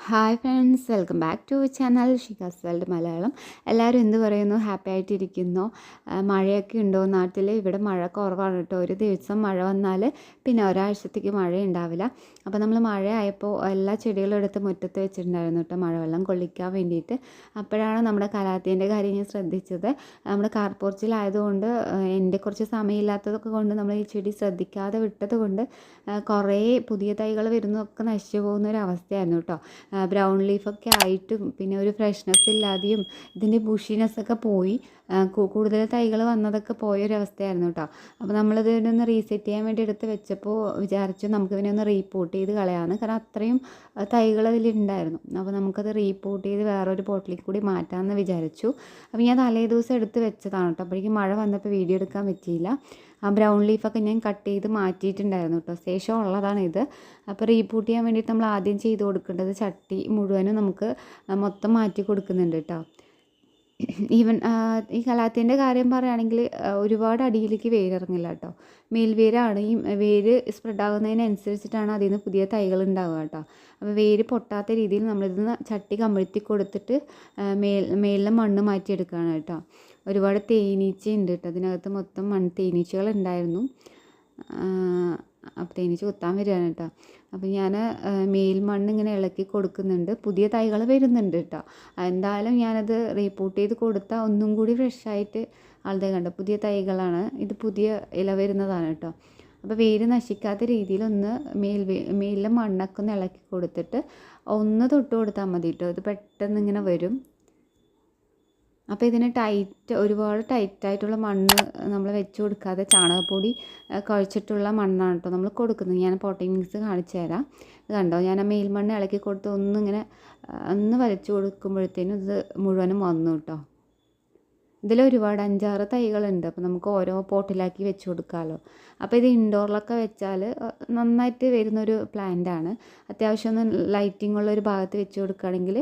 Hi friends, welcome back to channel Shikha's world Malayalam. എല്ലാവരും എന്ത് പറയുന്നു? ഹാപ്പി ആയിട്ടിരിക്കുന്നു. മഴയൊക്കെ ഉണ്ടോ നാട്ടിൽ? ഇവിടെ മഴ കുറവാണ് കേട്ടോ. ഒരു ദിവസം മഴ വന്നാൽ പിന്നെ ഒരാഴ്ചത്തേക്ക് മഴ ഉണ്ടാവില്ല. അപ്പോൾ നമ്മൾ മഴയായപ്പോൾ എല്ലാ ചെടികളും എടുത്ത് മുറ്റത്ത് വെച്ചിട്ടുണ്ടായിരുന്നു കേട്ടോ, മഴവെള്ളം കൊള്ളിക്കാൻ വേണ്ടിയിട്ട്. അപ്പോഴാണ് നമ്മുടെ കലാത്തിൻ്റെ കാര്യം ഞാൻ ശ്രദ്ധിച്ചത്. നമ്മുടെ കാർ പോർച്ചിലായതുകൊണ്ട് എൻ്റെ കുറച്ച് സമയമില്ലാത്തതൊക്കെ കൊണ്ട് നമ്മൾ ഈ ചെടി ശ്രദ്ധിക്കാതെ വിട്ടത് കൊണ്ട് കുറേ പുതിയ തൈകൾ വരുന്നതൊക്കെ നശിച്ചു പോകുന്നൊരവസ്ഥയായിരുന്നു കേട്ടോ. ബ്രൗൺ ലീഫൊക്കെ ആയിട്ടും പിന്നെ ഒരു ഫ്രഷ്നെസ് ഇല്ലാതെയും ഇതിൻ്റെ ബുഷിനെസ്സൊക്കെ പോയി കൂടുതൽ തൈകൾ വന്നതൊക്കെ പോയൊരവസ്ഥയായിരുന്നു കേട്ടോ. അപ്പോൾ നമ്മളിത് ഒന്ന് റീസെറ്റ് ചെയ്യാൻ വേണ്ടി എടുത്ത് വെച്ചപ്പോൾ വിചാരിച്ചു നമുക്കിതിനെ ഒന്ന് റീപോർട്ട് ചെയ്ത് കളയാമെന്ന്. കാരണം അത്രയും തൈകൾ അതിലുണ്ടായിരുന്നു. അപ്പോൾ നമുക്കത് റീപോർട്ട് ചെയ്ത് വേറൊരു പോട്ടിലേക്ക് കൂടി മാറ്റാമെന്ന് വിചാരിച്ചു. അപ്പോൾ ഞാൻ തലേ ദിവസം എടുത്ത് വെച്ചതാണ് കേട്ടോ. അപ്പോഴേക്കും മഴ വന്നപ്പോൾ വീഡിയോ എടുക്കാൻ പറ്റിയില്ല. ആ ബ്രൗൺ ലീഫൊക്കെ ഞാൻ കട്ട് ചെയ്ത് മാറ്റിയിട്ടുണ്ടായിരുന്നു കേട്ടോ. ശേഷം ഉള്ളതാണ് ഇത്. അപ്പോൾ റീബൂട്ട് ചെയ്യാൻ വേണ്ടിയിട്ട് നമ്മൾ ആദ്യം ചെയ്ത് കൊടുക്കേണ്ടത് ചട്ടി മുഴുവനും നമുക്ക് മൊത്തം മാറ്റി കൊടുക്കുന്നുണ്ട് കേട്ടോ. ഈവൻ ഈ കലാത്തിൻ്റെ കാര്യം പറയുകയാണെങ്കിൽ ഒരുപാട് അടിയിലേക്ക് വേരിറങ്ങില്ല കേട്ടോ. മേൽവേരാണ്. ഈ വേര് സ്പ്രെഡ് ആകുന്നതിനനുസരിച്ചിട്ടാണ് അതിൽ നിന്ന് പുതിയ തൈകൾ ഉണ്ടാവുക കേട്ടോ. അപ്പോൾ വേര് പൊട്ടാത്ത രീതിയിൽ നമ്മളിതിന്ന് ചട്ടി കമഴ്ത്തി കൊടുത്തിട്ട് മേലിലെ മണ്ണ് മാറ്റിയെടുക്കുകയാണ് കേട്ടോ. ഒരുപാട് തേനീച്ച ഉണ്ട് കേട്ടോ. അതിനകത്ത് മൊത്തം തേനീച്ചകൾ ഉണ്ടായിരുന്നു. അപ്പോൾ തേനീച്ച കുത്താൻ വരികയാണ് കേട്ടോ. അപ്പോൾ ഞാൻ മേൽമണ്ണ് ഇങ്ങനെ ഇളക്കി കൊടുക്കുന്നുണ്ട്. പുതിയ തൈകൾ വരുന്നുണ്ട് കേട്ടോ. എന്തായാലും ഞാനത് റീപോർട്ട് ചെയ്ത് കൊടുത്താൽ ഒന്നും കൂടി ഫ്രഷായിട്ട് ആളുടെ കണ്ടോ, പുതിയ തൈകളാണ്. ഇത് പുതിയ ഇല വരുന്നതാണ് കേട്ടോ. അപ്പോൾ വേര് നശിക്കാത്ത രീതിയിൽ ഒന്ന് മേലിലെ മണ്ണൊക്കെ ഒന്ന് ഇളക്കി കൊടുത്തിട്ട് ഒന്ന് തൊട്ട് കൊടുത്താൽ മതി കേട്ടോ. ഇത് പെട്ടെന്ന് ഇങ്ങനെ വരും. അപ്പോൾ ഇതിന് ഒരുപാട് ടൈറ്റായിട്ടുള്ള മണ്ണ് നമ്മൾ വെച്ച് കൊടുക്കാതെ ചാണകപ്പൊടി കുഴച്ചിട്ടുള്ള മണ്ണാണ് കേട്ടോ നമ്മൾ കൊടുക്കുന്നത്. ഞാൻ പോട്ടിംഗ് മിക്സ് കാണിച്ചു തരാം. ഇത് കണ്ടോ, ഞാൻ ആ മേൽമണ്ണ് ഇളക്കി കൊടുത്ത് ഒന്ന് വലിച്ചു കൊടുക്കുമ്പോഴത്തേനും ഇത് മുഴുവനും വന്നു കേട്ടോ. ഇതിലൊരുപാട് 5-6 തൈകളുണ്ട്. അപ്പോൾ നമുക്ക് ഓരോ പോട്ടിലാക്കി വെച്ച് കൊടുക്കാമല്ലോ. അപ്പോൾ ഇത് ഇൻഡോറിലൊക്കെ വെച്ചാൽ നന്നായിട്ട് വരുന്നൊരു പ്ലാന്റാണ്. അത്യാവശ്യം ഒന്ന് ലൈറ്റിംഗ് ഉള്ള ഒരു ഭാഗത്ത് വെച്ച് കൊടുക്കുകയാണെങ്കിൽ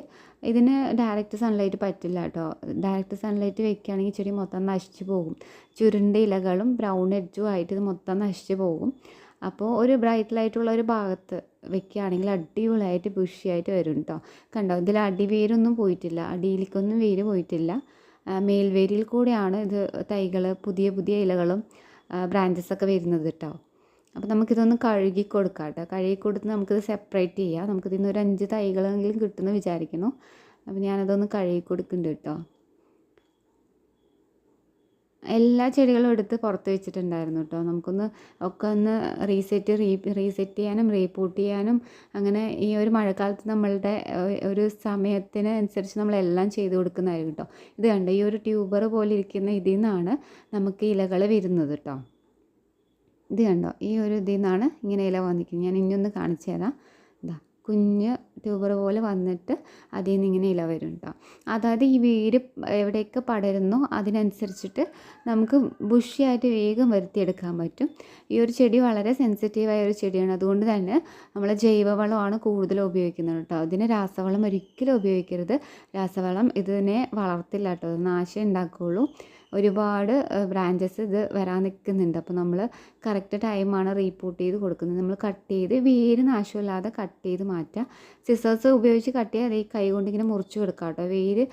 ഇതിന് ഡയറക്റ്റ് സൺലൈറ്റ് പറ്റില്ല കേട്ടോ. ഡയറക്റ്റ് സൺലൈറ്റ് വെക്കുകയാണെങ്കിൽ ചെടി മൊത്തം നശിച്ചു പോകും. ചുരുണ്ട ഇലകളും ബ്രൗൺ എഡ്ജും ആയിട്ട് ഇത് മൊത്തം നശിച്ചു പോകും. അപ്പോൾ ഒരു ബ്രൈറ്റ് ലൈറ്റുള്ള ഒരു ഭാഗത്ത് വെക്കുകയാണെങ്കിൽ അടിപൊളിയായിട്ട് ബുഷിയായിട്ട് വരും കേട്ടോ. കണ്ടോ, ഇതിൽ അടിവേരൊന്നും പോയിട്ടില്ല, അടിയിലേക്കൊന്നും വേര് പോയിട്ടില്ല. മേൽവേരിൽ കൂടെയാണ് ഇത് തൈകൾ പുതിയ പുതിയ ഇലകളും ബ്രാഞ്ചസൊക്കെ വരുന്നത് കേട്ടോ. അപ്പോൾ നമുക്കിതൊന്ന് കഴുകി കൊടുക്കാം കേട്ടോ. കഴുകി കൊടുത്ത് നമുക്കിത് സെപ്പറേറ്റ് ചെയ്യാം. നമുക്കിതിൽ നിന്ന് ഒരു 5 തൈകളെങ്കിലും കിട്ടുമെന്ന് വിചാരിക്കുന്നു. അപ്പോൾ ഞാനതൊന്ന് കഴുകി കൊടുക്കുന്നുണ്ട് കേട്ടോ. എല്ലാ ചെടികളും എടുത്ത് പുറത്ത് വെച്ചിട്ടുണ്ടായിരുന്നു കേട്ടോ. നമുക്കൊന്ന് ഒന്ന് റീസെറ്റ് ചെയ്യാനും റീപോർട്ട് ചെയ്യാനും അങ്ങനെ ഈ ഒരു മഴക്കാലത്ത് നമ്മളുടെ ഒരു സമയത്തിന് അനുസരിച്ച് നമ്മളെല്ലാം ചെയ്ത് കൊടുക്കുന്നതായിരിക്കും കേട്ടോ. ഇത് കണ്ടോ, ഈ ഒരു ട്യൂബർ പോലെ ഇരിക്കുന്ന ഇതിൽ നിന്നാണ് നമുക്ക് ഇലകൾ വരുന്നത് കേട്ടോ. ഇത് കണ്ടോ, ഈ ഒരു ഇതിൽ നിന്നാണ് ഇങ്ങനെ ഇല വന്നിരിക്കുന്നത്. ഞാൻ ഇനിയൊന്ന് കാണിച്ചു തരാം. ഇതാ കുഞ്ഞ് ട്യൂബർ പോലെ വന്നിട്ട് അതിൽ നിന്ന് ഇങ്ങനെ ഇല വരും കേട്ടോ. അതായത് ഈ വേര് എവിടെയൊക്കെ പടരുന്നോ അതിനനുസരിച്ചിട്ട് നമുക്ക് ബുഷിയായിട്ട് വേഗം വരുത്തിയെടുക്കാൻ പറ്റും. ഈ ഒരു ചെടി വളരെ സെൻസിറ്റീവായ ഒരു ചെടിയാണ്. അതുകൊണ്ട് തന്നെ നമ്മൾ ജൈവവളമാണ് കൂടുതൽ ഉപയോഗിക്കുന്നത് കേട്ടോ. ഇതിന് രാസവളം ഒരിക്കലും ഉപയോഗിക്കരുത്. രാസവളം ഇതിനെ വളർത്തില്ല കേട്ടോ, നാശം ഉണ്ടാക്കുകയുള്ളൂ. ഒരുപാട് ബ്രാഞ്ചസ് ഇത് വരാൻ നിൽക്കുന്നുണ്ട്. അപ്പോൾ നമ്മൾ കറക്റ്റ് ടൈമാണ് റീപോർട്ട് ചെയ്ത് കൊടുക്കുന്നത്. നമ്മൾ കട്ട് ചെയ്ത് വേര് നാശമില്ലാതെ കട്ട് ചെയ്ത് മാറ്റുക. സിസേഴ്സ് ഉപയോഗിച്ച് കട്ട് ചെയ്യാതെ ഈ കൈ കൊണ്ട് ഇങ്ങനെ മുറിച്ച് കൊടുക്കാം കേട്ടോ. വേര്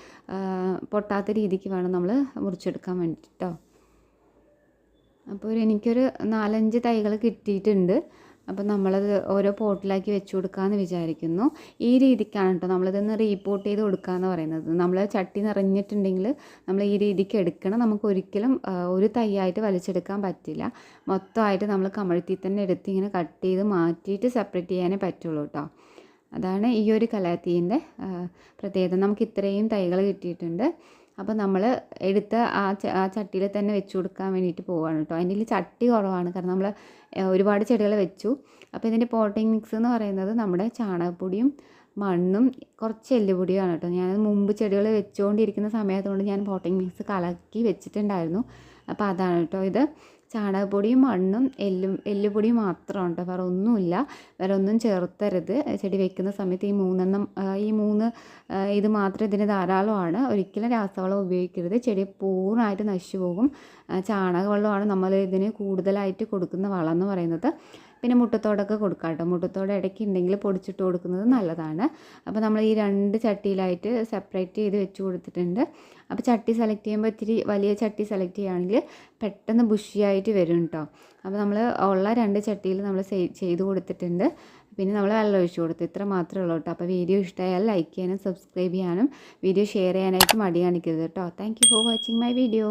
പൊട്ടാത്ത രീതിക്ക് വേണം നമ്മൾ മുറിച്ചെടുക്കാൻ വേണ്ടിയിട്ടോ. അപ്പോൾ എനിക്കൊരു 4-5 തൈകൾ കിട്ടിയിട്ടുണ്ട്. അപ്പോൾ നമ്മളത് ഓരോ പോട്ടിലാക്കി വെച്ച് കൊടുക്കാമെന്ന് വിചാരിക്കുന്നു. ഈ രീതിക്കാണ് കേട്ടോ നമ്മളിതൊന്ന് റീപോർട്ട് ചെയ്ത് കൊടുക്കുകയെന്ന് പറയുന്നത്. നമ്മൾ ചട്ടി നിറഞ്ഞിട്ടുണ്ടെങ്കിൽ നമ്മൾ ഈ രീതിക്ക് എടുക്കണം. നമുക്ക് ഒരിക്കലും ഒരു തൈയായിട്ട് വലിച്ചെടുക്കാൻ പറ്റില്ല. മൊത്തമായിട്ട് നമ്മൾ കമഴ്ത്തി തന്നെ എടുത്ത് ഇങ്ങനെ കട്ട് ചെയ്ത് മാറ്റിയിട്ട് സെപ്പറേറ്റ് ചെയ്യാനേ പറ്റുള്ളൂ കേട്ടോ. അതാണ് ഈ ഒരു കലാത്തീൻ്റെ പ്രത്യേകത. നമുക്ക് ഇത്രയും തൈകൾ കിട്ടിയിട്ടുണ്ട്. അപ്പോൾ നമ്മൾ എടുത്ത ആ ചട്ടിയിൽ തന്നെ വെച്ച് കൊടുക്കാൻ വേണ്ടിയിട്ട് പോവുകയാണ് കേട്ടോ. അതിൻ്റെ ചട്ടി കുറവാണ്, കാരണം നമ്മൾ ഒരുപാട് ചെടികൾ വെച്ചു. അപ്പോൾ ഇതിൻ്റെ പോട്ടിംഗ് മിക്സ് എന്ന് പറയുന്നത് നമ്മുടെ ചാണകപ്പൊടിയും മണ്ണും കുറച്ച് എല്ലുപൊടിയാണ് കേട്ടോ. ഞാൻ മുമ്പ് ചെടികൾ വെച്ചുകൊണ്ടിരിക്കുന്ന സമയത്തുകൊണ്ട് ഞാൻ പോട്ടിംഗ് മിക്സ് കലക്കി വെച്ചിട്ടുണ്ടായിരുന്നു. അപ്പോൾ അതാണ് കേട്ടോ ഇത്. ചാണകപ്പൊടിയും മണ്ണും എല്ലുപൊടിയും മാത്രമാണ് കേട്ടോ, വേറെ ഒന്നുമില്ല. വേറെ ഒന്നും ചേർത്തരുത് ചെടി വെക്കുന്ന സമയത്ത്. ഈ മൂന്ന് ഇത് മാത്രം ഇതിന് ധാരാളമാണ്. ഒരിക്കലും രാസവളം ഉപയോഗിക്കരുത്. ചെടി പൂർണ്ണമായിട്ട് നശിച്ചു പോകും. ചാണകവെള്ളമാണ് നമ്മൾ ഇതിന് കൂടുതലായിട്ട് കൊടുക്കുന്ന വളം എന്ന് പറയുന്നത്. പിന്നെ മുട്ടത്തോടൊക്കെ കൊടുക്കാം കേട്ടോ. മുട്ടത്തോട് ഇടയ്ക്ക് ഉണ്ടെങ്കിൽ പൊടിച്ചിട്ട് കൊടുക്കുന്നത് നല്ലതാണ്. അപ്പോൾ നമ്മൾ ഈ 2 ചട്ടിയിലായിട്ട് സെപ്പറേറ്റ് ചെയ്ത് വെച്ച് കൊടുത്തിട്ടുണ്ട്. അപ്പോൾ ചട്ടി സെലക്ട് ചെയ്യുമ്പോൾ ഇത്തിരി വലിയ ചട്ടി സെലക്ട് ചെയ്യുകയാണെങ്കിൽ പെട്ടെന്ന് ബുഷിയായിട്ട് വരും കേട്ടോ. അപ്പോൾ നമ്മൾ ഉള്ള 2 ചട്ടിയിൽ നമ്മൾ ചെയ്ത് കൊടുത്തിട്ടുണ്ട്. പിന്നെ നമ്മൾ വെള്ളം ഒഴിച്ച് കൊടുത്തു. ഇത്ര മാത്രമേ ഉള്ളൂ കേട്ടോ. അപ്പോൾ വീഡിയോ ഇഷ്ടമായാൽ ലൈക്ക് ചെയ്യാനും സബ്സ്ക്രൈബ് ചെയ്യാനും വീഡിയോ ഷെയർ ചെയ്യാനായിട്ട് മടി കാണിക്കരുത് കേട്ടോ. Thank you for watching my video.